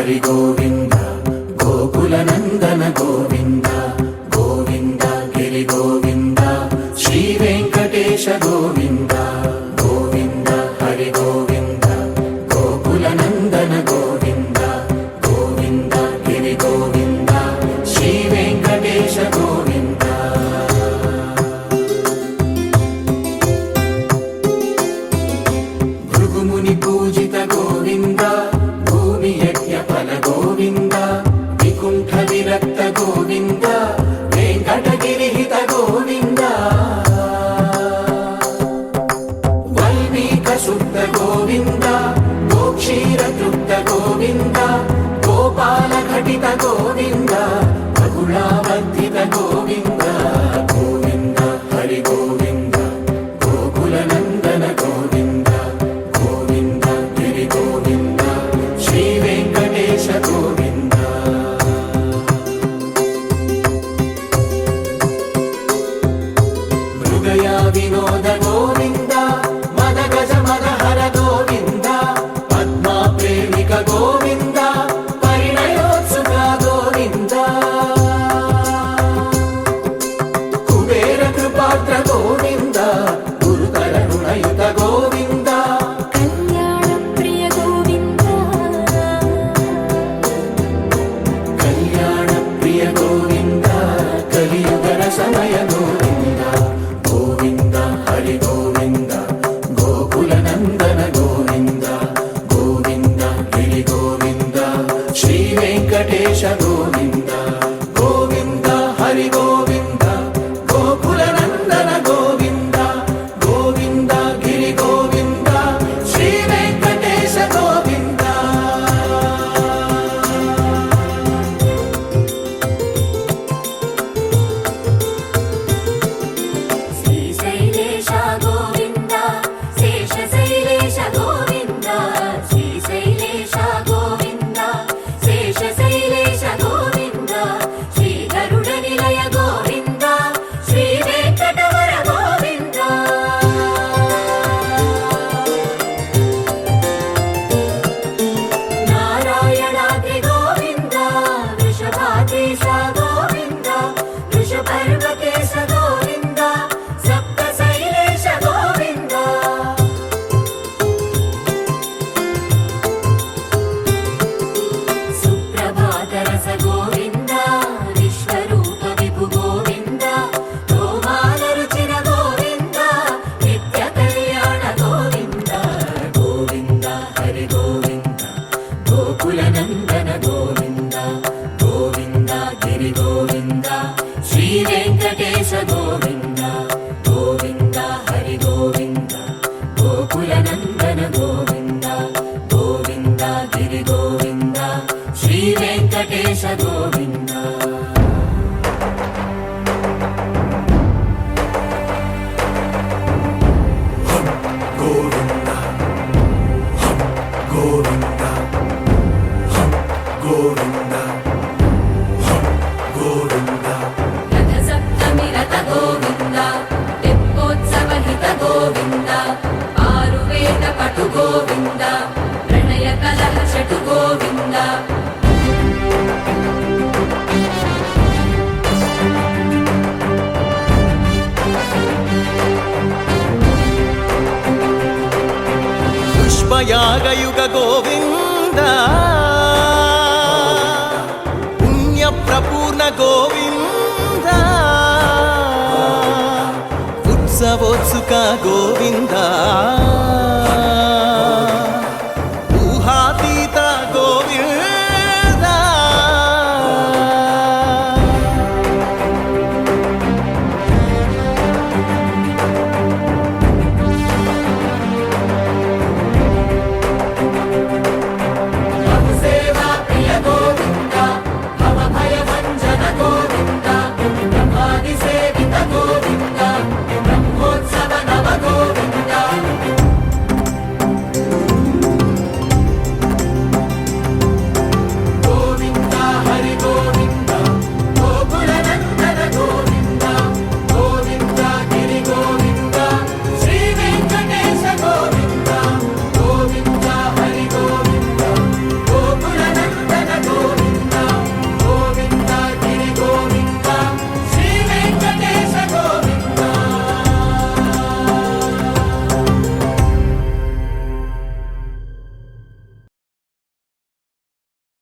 హరి గోవింద గోకుల నందన గోవింద గోవింద గిరి గోవింద శ్రీ వెంకటేశ గోవింద గోవింద హరి గోవింద గోకుల నందన గోవింద గోవింద గిరి గోవింద శ్రీ వెంకటేశ గోవింద భృగుముని పూజిత గోవింద భూమి యజ్ఞ ఫల గోవింద వికుంఠ విరక్త గోవింద వెంకటగిరిహిత గోవింద వల్మీక శుద్ధ గోవింద గోక్షీర తృప్త గోవింద గోపాల ఘటిత గోవింద బహుళావర్ధిత గోవింద గోవింద హరి గోవింద గోకుల నందన గోవింద గోవింద గిరి గోవింద శ్రీ వెంకటేశ గోవింద మృగయా వినోద గోవింద మద గజ మదహర గోవింద పద్మా ప్రేమిక గోవింద పరిణయోత్సుక గోవింద కుబేర కృపాత్ర గోవింద గురుతర రుణయుత గోవింద కళ్యాణ ప్రియ గోవింద కళ్యాణ ప్రియ గోవింద కలియుగర సమయ గోవింద గోవింద హరి గోవింద గోకుల నందన గోవింద గోవింద గిరి గోవింద శ్రీ వెంకటేశ గోవింద గోవింద హరి గోవింద గోకుల నందన గోవింద గోవింద గిరి గోవింద శ్రీ వెంకటేశ గోవింద శ్రీశైలేశ గోవింద శేషశైలేశ గోవింద శ్రీశైలేశ గోవింద శేషశైలేశ గోవింద శ్రీ గరుడ నిలయ గోవింద శ్రీ వెంకటవర గోవింద నారాయణాద్రి గోవింద వృషభాద్రీశ గోవింద వృషపర్వతేశ గోవింద సప్తశైలేశ గోవింద సుప్రభాతరస గోవింద విశ్వరూప విభు గోవింద గోమాల రుచిర గోవింద నిత్య కళ్యాణ గోవింద గోవింద హరి గోవింద గోకుల నందన గోవింద గోవింద గిరి గోవింద శ్రీ వెంకటేశ గోవింద గోవింద హరి గోవింద గోకుల నందన గోవింద గోవింద గిరి గోవింద శ్రీ వెంకటేశ గోవింద గోవింద గోవింద గోవింద గోవింద రథ సప్తమి రథ గోవింద తెప్పోత్సవ హిత గోవింద ఆరువేద పటు గోవింద ప్రణయ కలహ షటు గోవింద పుష్పయాగయుగ గోవింద పుణ్య ప్రపూర్ణ గోవింద ఉత్సవోత్సుక గోవింద